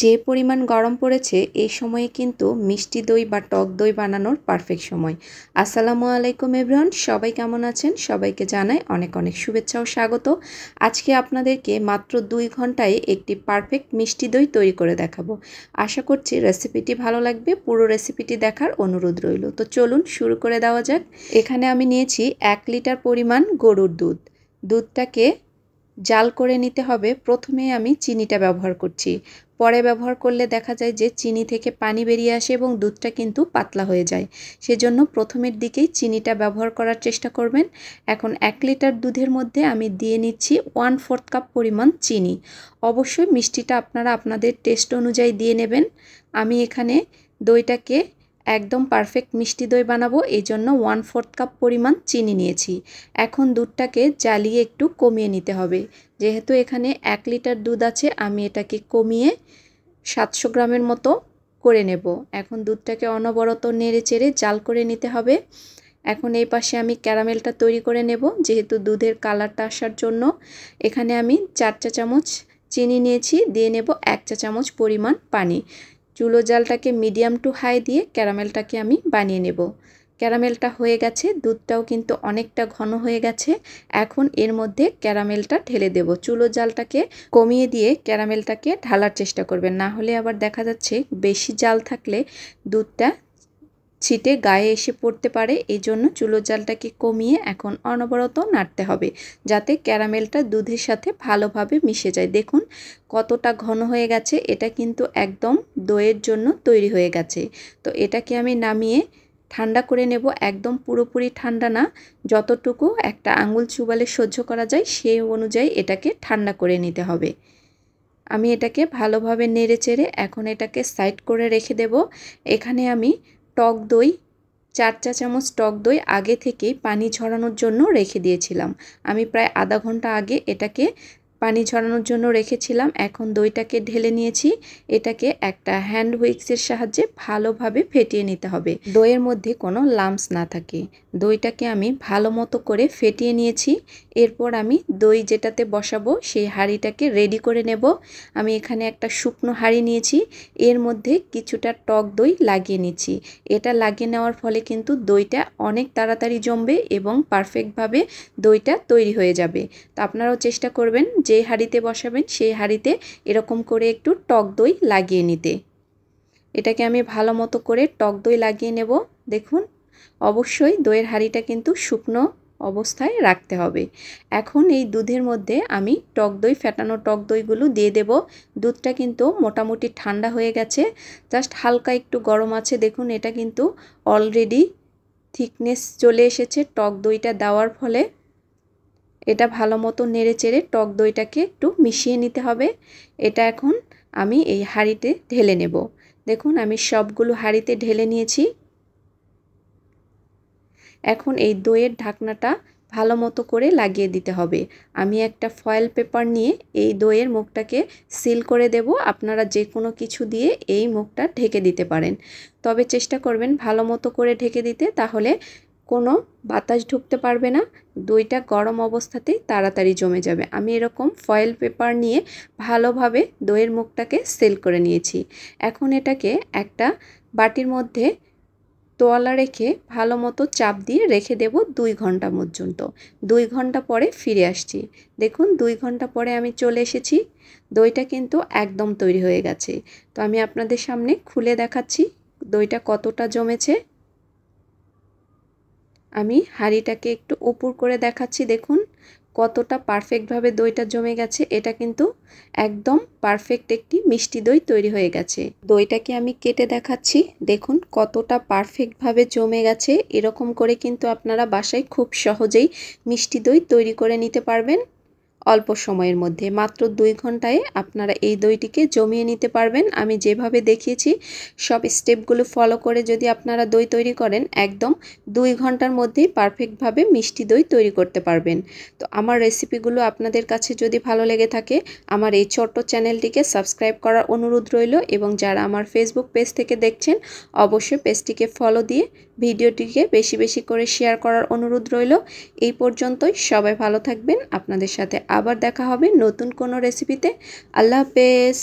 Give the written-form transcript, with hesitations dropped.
যে পরিমাণ গরম পড়েছে এই সময়ে কিন্তু মিষ্টি দই বা টক দই বানানোর পারফেক্ট সময়। আসসালামু আলাইকুম এভরিওয়ান, সবাই কেমন আছেন? সবাইকে জানাই অনেক অনেক শুভেচ্ছা ও স্বাগত। আজকে আপনাদেরকে মাত্র 2 ঘন্টায় একটি পারফেক্ট মিষ্টি দই তৈরি করে দেখাবো। আশা করছি রেসিপিটি ভালো লাগবে। পুরো রেসিপিটি দেখার অনুরোধ রইল। তো চলুন শুরু করে দেওয়া যাক। এখানে আমি নিয়েছি 1 লিটার পরিমাণ গরুর দুধ। দুধটাকে জাল করে নিতে হবে। প্রথমে আমি চিনিটা ব্যবহার করছি, পরে ব্যবহার করলে দেখা যায় যে চিনি থেকে পানি বেরিয়ে আসে এবং দুধটা কিন্তু পাতলা হয়ে যায়। সেজন্য প্রথমের দিকেই চিনিটা ব্যবহার করার চেষ্টা করবেন। এখন 1 লিটার দুধের মধ্যে আমি দিয়ে নিচ্ছি 1/4 কাপ পরিমাণ চিনি। অবশ্যই মিষ্টিটা আপনারা আপনাদের টেস্ট অনুযায়ী দিয়ে নেবেন। আমি এখানে দইটাকে একদম পারফেক্ট মিষ্টি দই বানাবো, এই জন্য 1/4 কাপ পরিমাণ চিনি নিয়েছি। এখন দুধটাকে জ্বালিয়ে একটু কমিয়ে নিতে হবে। যেহেতু এখানে 1 লিটার দুধ আছে, আমি এটাকে কমিয়ে 700 গ্রামের মতো করে নেব। এখন দুধটাকে অনবরত নেড়ে চেড়ে জাল করে নিতে হবে। এখন এই পাশে আমি ক্যারামেলটা তৈরি করে নেব। যেহেতু দুধের কালারটা আসার জন্য এখানে আমি 4 চা চামচ চিনি নিয়েছি, দিয়ে নেব 1 চা চামচ পরিমাণ পানি। চুলো জালটাকে মিডিয়াম টু হাই দিয়ে ক্যারামেলটাকে আমি বানিয়ে নেব। ক্যারামেলটা হয়ে গেছে, দুধটাও কিন্তু অনেকটা ঘন হয়ে গেছে। এখন এর মধ্যে ক্যারামেলটা ঢেলে দেব। চুলো জালটাকে কমিয়ে দিয়ে ক্যারামেলটাকে ঢালার চেষ্টা করবেন, না হলে আবার দেখা যাচ্ছে বেশি জাল থাকলে দুধটা ছিটে গায়ে এসে পড়তে পারে। এই জন্য চুলো জালটাকে কমিয়ে এখন অনবরত নাড়তে হবে, যাতে ক্যারামেলটা দুধের সাথে ভালোভাবে মিশে যায়। দেখুন কতটা ঘন হয়ে গেছে, এটা কিন্তু একদম দইয়ের জন্য তৈরি হয়ে গেছে। তো এটাকে আমি নামিয়ে ঠান্ডা করে নেব। একদম পুরোপুরি ঠান্ডা না, যতটুকু একটা আঙুল চুবালে সহ্য করা যায় সেই অনুযায়ী এটাকে ঠান্ডা করে নিতে হবে। আমি এটাকে ভালোভাবে নেড়ে চেড়ে এখন এটাকে সাইড করে রেখে দেব। এখানে আমি টক দই 4 চা চামচ টক দই আগে থেকেই পানি ঝরানোর জন্য রেখে দিয়েছিলাম। আমি প্রায় আধা ঘন্টা আগে এটাকে পানি ঝরানোর জন্য রেখেছিলাম। এখন দইটাকে ঢেলে নিয়েছি। এটাকে একটা হ্যান্ড হুইক্সের সাহায্যে ভালোভাবে ফেটিয়ে নিতে হবে, দইয়ের মধ্যে কোনো লাম্পস না থাকে। দইটাকে আমি ভালো মতো করে ফেটিয়ে নিয়েছি। এরপর আমি দই যেটাতে বসাবো সেই হাঁড়িটাকে রেডি করে নেব। আমি এখানে একটা শুকনো হাঁড়ি নিয়েছি, এর মধ্যে কিছুটা টক দই লাগিয়ে নিচ্ছি। এটা লাগিয়ে নেওয়ার ফলে কিন্তু দইটা অনেক তাড়াতাড়ি জমবে এবং পারফেক্টভাবে দইটা তৈরি হয়ে যাবে। তো আপনারাও চেষ্টা করবেন যে হাঁড়িতে বসাবেন সেই হাঁড়িতে এরকম করে একটু টক দই লাগিয়ে নিতে। এটাকে আমি ভালো মতো করে টক দই লাগিয়ে নেব। দেখুন অবশ্যই দইয়ের হাঁড়িটা কিন্তু শুকনো অবস্থায় রাখতে হবে। এখন এই দুধের মধ্যে আমি টক দই ফেটানো টক দইগুলো দিয়ে দেব। দুধটা কিন্তু মোটামুটি ঠান্ডা হয়ে গেছে, জাস্ট হালকা একটু গরম আছে। দেখুন এটা কিন্তু অলরেডি থিকনেস চলে এসেছে টক দইটা দেওয়ার ফলে। এটা ভালো মতো নেড়ে চেড়ে টক দইটাকে একটু মিশিয়ে নিতে হবে। এটা এখন আমি এই হাঁড়িতে ঢেলে নেব। দেখুন আমি সবগুলো হাঁড়িতে ঢেলে নিয়েছি। এখন এই দইয়ের ঢাকনাটা ভালো মতো করে লাগিয়ে দিতে হবে। আমি একটা ফয়েল পেপার নিয়ে এই দইয়ের মুখটাকে সিল করে দেব। আপনারা যে কোনো কিছু দিয়ে এই মুখটা ঢেকে দিতে পারেন, তবে চেষ্টা করবেন ভালো মতো করে ঢেকে দিতে, তাহলে কোনো বাতাস ঢুকতে পারবে না। দইটা গরম অবস্থাতেই তাড়াতাড়ি জমে যাবে। আমি এরকম ফয়েল পেপার নিয়ে ভালোভাবে দইয়ের মুখটাকে সিল করে নিয়েছি। এখন এটাকে একটা বাটির মধ্যে তোয়ালা রেখে ভালো মতো চাপ দিয়ে রেখে দেব 2 ঘন্টা পর্যন্ত। 2 ঘন্টা পরে ফিরে আসছি। দেখুন 2 ঘন্টা পরে আমি চলে এসেছি। দইটা কিন্তু একদম তৈরি হয়ে গেছে। তো আমি আপনাদের সামনে খুলে দেখাচ্ছি দইটা কতটা জমেছে। আমি হাঁড়িটাকে একটু উপর করে দেখাচ্ছি। দেখুন কতটা পারফেক্টভাবে দইটা জমে গেছে। এটা কিন্তু একদম পারফেক্ট একটি মিষ্টি দই তৈরি হয়ে গেছে। দইটাকে আমি কেটে দেখাচ্ছি। দেখুন কতটা পারফেক্টভাবে জমে গেছে। এরকম করে কিন্তু আপনারা বাসায় খুব সহজেই মিষ্টি দই তৈরি করে নিতে পারবেন। অল্প সময়ের মধ্যে মাত্র 2 ঘন্টায় আপনারা এই দইটিকে জমিয়ে নিতে পারবেন। আমি যেভাবে দেখিয়েছি সব স্টেপগুলো ফলো করে যদি আপনারা দই তৈরি করেন, একদম 2 ঘন্টার মধ্যেই পারফেক্টভাবে মিষ্টি দই তৈরি করতে পারবেন। তো আমার রেসিপিগুলো আপনাদের কাছে যদি ভালো লেগে থাকে, আমার এই ছোট্ট চ্যানেলটিকে সাবস্ক্রাইব করার অনুরোধ রইল, এবং যারা আমার ফেসবুক পেজ থেকে দেখছেন অবশ্যই পেজটিকে ফলো দিয়ে ভিডিওটিকে বেশি বেশি করে শেয়ার করার অনুরোধ রইল। এই পর্যন্তই, সবাই ভালো থাকবেন। আপনাদের সাথে আবার দেখা হবে নতুন কোনো রেসিপিতে। আল্লাহ হাফেজ।